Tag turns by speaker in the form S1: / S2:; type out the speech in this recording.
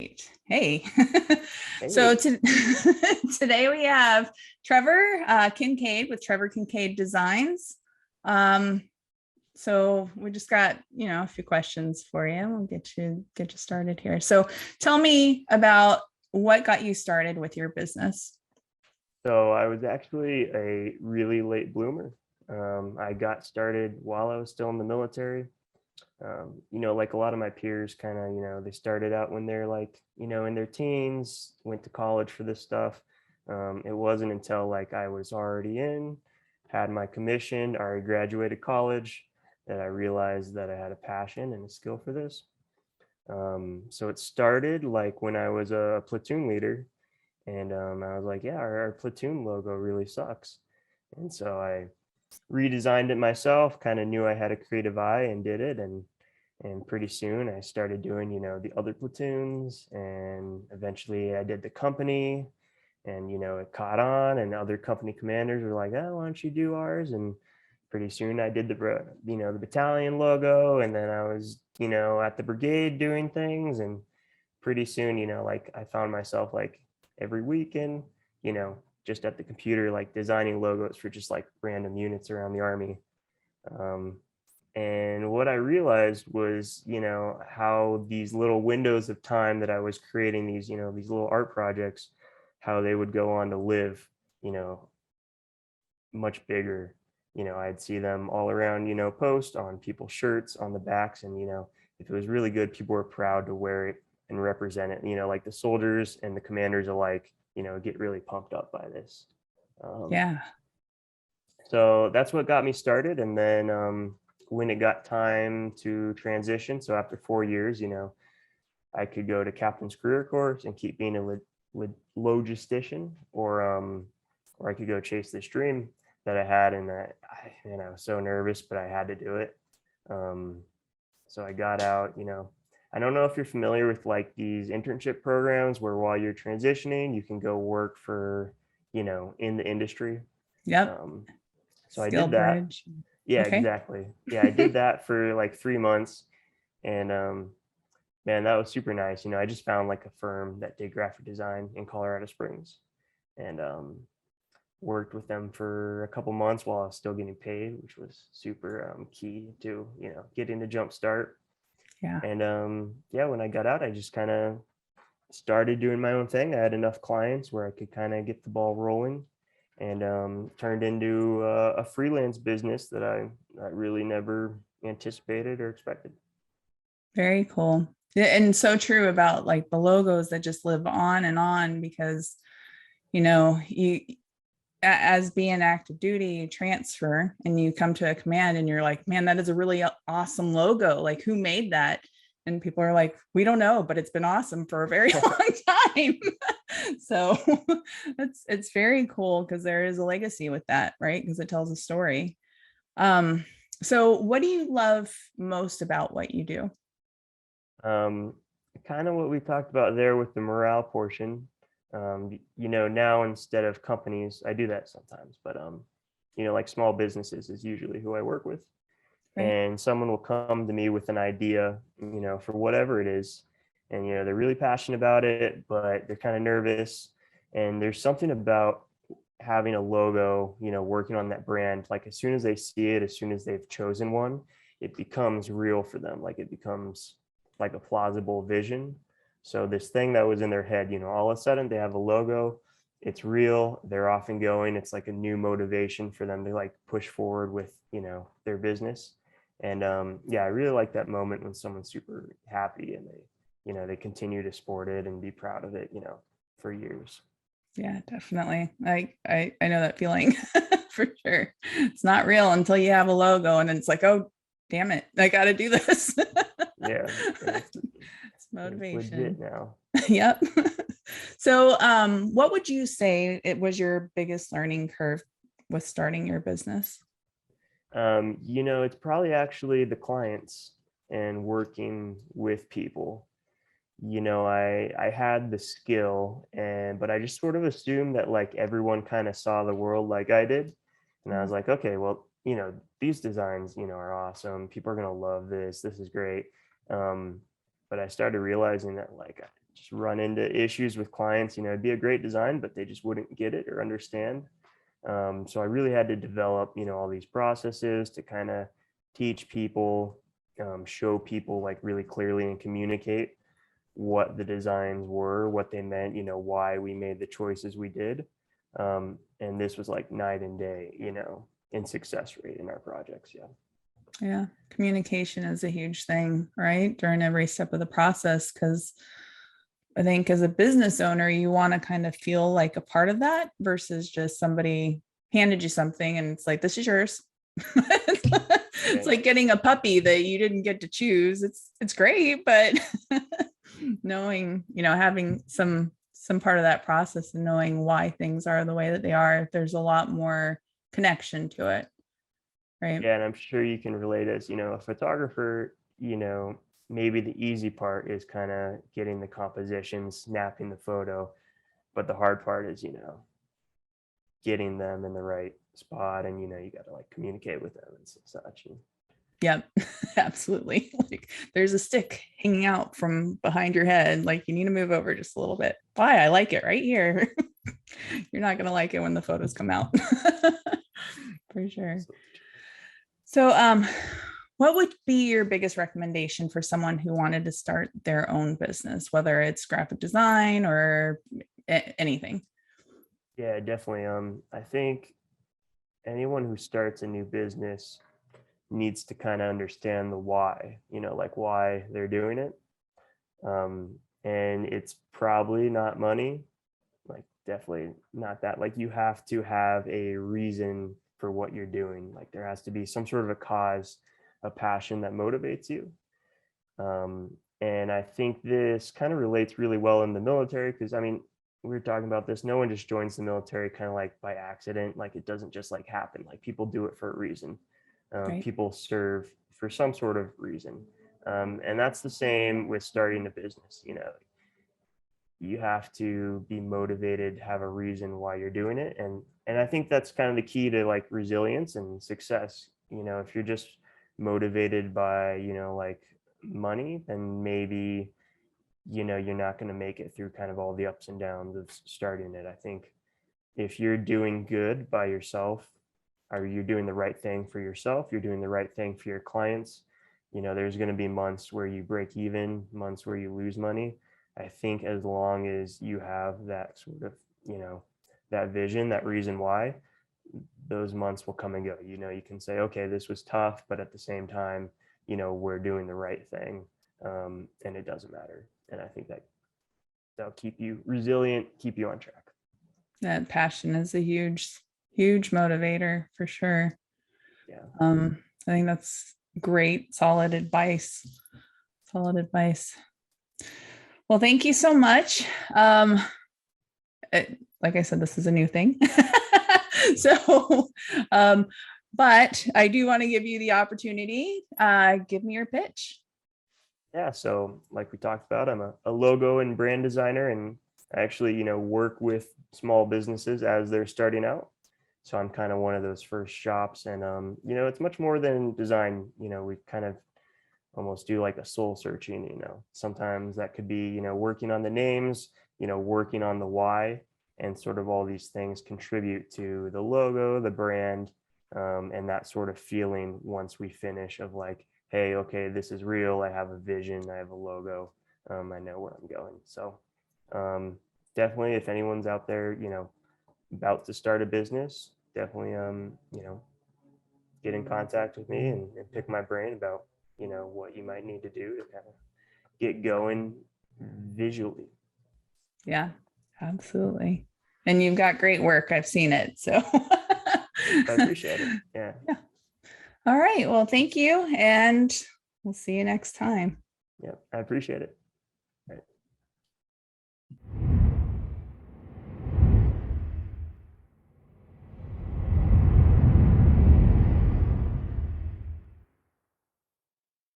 S1: right. Hey. So
S2: Hey,
S1: today we have Trevor Kinkade with Trevor Kinkade Designs. Um, so we just got, a few questions for you. We'll get you started here. So tell me about what got you started with your business.
S2: so I was actually a really late bloomer. I got started while I was still in the military. Like a lot of my peers kind of, they started out when they're like, in their teens, went to college for this stuff. It wasn't until like I was already had my commission, already graduated college, that I realized that I had a passion and a skill for this. So it started like when I was a platoon leader. And I was like, yeah, our platoon logo really sucks. And so I redesigned it myself, kind of knew I had a creative eye and did it. And pretty soon I started doing, the other platoons. And eventually I did the company and, it caught on and other company commanders were like, oh, why don't you do ours? And pretty soon I did the battalion logo. And then I was, at the brigade doing things. And pretty soon, like I found myself like every weekend, just at the computer, like designing logos for just like random units around the army. Um, and what I realized was, how these little windows of time that I was creating these little art projects, how they would go on to live, you know, much bigger. I'd see them all around, post on people's shirts, on the backs. And, if it was really good, people were proud to wear it and represent it. Like the soldiers and the commanders alike, get really pumped up by this. Um,
S1: Yeah.
S2: so that's what got me started. And then when it got time to transition, so after 4 years, I could go to captain's career course and keep being logistician, or I could go chase this dream that I had, and that I was so nervous, but I had to do it. Um, so I got out. I don't know if you're familiar with like these internship programs where while you're transitioning, you can go work for, in the industry.
S1: Yep.
S2: Um, so I
S1: Skill
S2: did that.
S1: bridge.
S2: Yeah,
S1: Okay.
S2: exactly. Yeah, I did that for like 3 months, and man, that was super nice. I just found like a firm that did graphic design in Colorado Springs, and worked with them for a couple months while I was still getting paid, which was super key to getting the jump start.
S1: Yeah.
S2: And yeah, when I got out, I just kind of started doing my own thing. I had enough clients where I could kind of get the ball rolling, and turned into a freelance business that I really never anticipated or expected.
S1: Very cool. Yeah, and so true about like the logos that just live on and on because, you as being active duty, you transfer and you come to a command and you're like, man, that is a really awesome logo. Like, who made that? And people are like, we don't know, but it's been awesome for a very long time. So it's very cool because there is a legacy with that, right? Because it tells a story. Um, so what do you love most about what you do?
S2: um, Kind of what we talked about there with the morale portion. Now instead of companies, I do that sometimes, but like small businesses is usually who I work with.
S1: Right.
S2: And someone will come to me with an idea, for whatever it is. And, they're really passionate about it, but they're kind of nervous. And there's something about having a logo, working on that brand. Like as soon as they see it, as soon as they've chosen one, it becomes real for them. Like it becomes like a plausible vision. So this thing that was in their head, all of a sudden they have a logo, it's real, they're off and going. It's like a new motivation for them to like push forward with, their business. And yeah, I really like that moment when someone's super happy and they continue to sport it and be proud of it, for years.
S1: Yeah, definitely. I know that feeling for sure. It's not real until you have a logo and then it's like, oh, damn it, I got to do this.
S2: Yeah,
S1: It's
S2: it's legit
S1: motivation.
S2: now.
S1: Yep. So, what would you say it was your biggest learning curve with starting your business?
S2: It's probably actually the clients and working with people. I had the skill, but I just sort of assumed that like everyone kind of saw the world like I did. And I was like, okay, well, these designs, are awesome. People are gonna love this. This is great. But I started realizing that like just run into issues with clients. It'd be a great design, but they just wouldn't get it or understand. So I really had to develop, all these processes to kind of teach people, show people like really clearly and communicate what the designs were, what they meant, why we made the choices we did. And this was like night and day, in success rate in our projects. Yeah.
S1: Yeah. Communication is a huge thing, right? During every step of the process. Because I think as a business owner, you want to kind of feel like a part of that versus just somebody handed you something and it's like, this is yours. It's like getting a puppy that you didn't get to choose. It's great, but knowing, having some part of that process and knowing why things are the way that they are, there's a lot more connection to it. Right.
S2: Yeah, and I'm sure you can relate as, a photographer, maybe the easy part is kind of getting the composition, snapping the photo, but the hard part is, getting them in the right spot, and you got to like communicate with them and such.
S1: Yep, absolutely. Like there's a stick hanging out from behind your head. Like you need to move over just a little bit. Why? I like it right here. You're not going to like it when the photos come out. For sure. So, what would be your biggest recommendation for someone who wanted to start their own business, whether it's graphic design or anything?
S2: Yeah, definitely. I think anyone who starts a new business needs to kind of understand the why, like why they're doing it. And it's probably not money, like definitely not that. Like you have to have a reason for what you're doing. Like there has to be some sort of a cause, a passion that motivates you. And I think this kind of relates really well in the military because I mean, we were talking about this. No one just joins the military kind of like by accident. Like it doesn't just like happen. Like people do it for a reason.
S1: Right.
S2: People serve for some sort of reason. And that's the same with starting a business. You have to be motivated, have a reason why you're doing it. And I think that's kind of the key to like resilience and success. If you're just motivated by, like money, then maybe, you're not going to make it through kind of all the ups and downs of starting it. I think if you're doing good by yourself, or you're doing the right thing for yourself, you're doing the right thing for your clients, there's going to be months where you break even, months where you lose money. I think as long as you have that sort of, that vision, that reason why, those months will come and go. You can say, okay, this was tough, but at the same time, we're doing the right thing. And it doesn't matter. And I think that'll keep you resilient, keep you on track.
S1: That passion is a huge motivator for sure.
S2: Yeah.
S1: I think that's great, solid advice. Well, thank you so much. Like I said, this is a new thing. So, but I do want to give you the opportunity. Give me your pitch.
S2: Yeah. So like we talked about, I'm a logo and brand designer, and I actually, work with small businesses as they're starting out. So I'm kind of one of those first shops, and it's much more than design. We kind of almost do like a soul searching. Sometimes that could be, working on the names, working on the why, and sort of all these things contribute to the logo, the brand, and that sort of feeling once we finish of like, hey, okay, this is real. I have a vision. I have a logo. I know where I'm going. So definitely, if anyone's out there, about to start a business, definitely, get in contact with me and pick my brain about, what you might need to do to kind of get going visually.
S1: Yeah, absolutely. And you've got great work. I've seen it. So
S2: I appreciate it. Yeah.
S1: Yeah. All right. Well, thank you. And we'll see you next time.
S2: Yeah. I appreciate it. All right.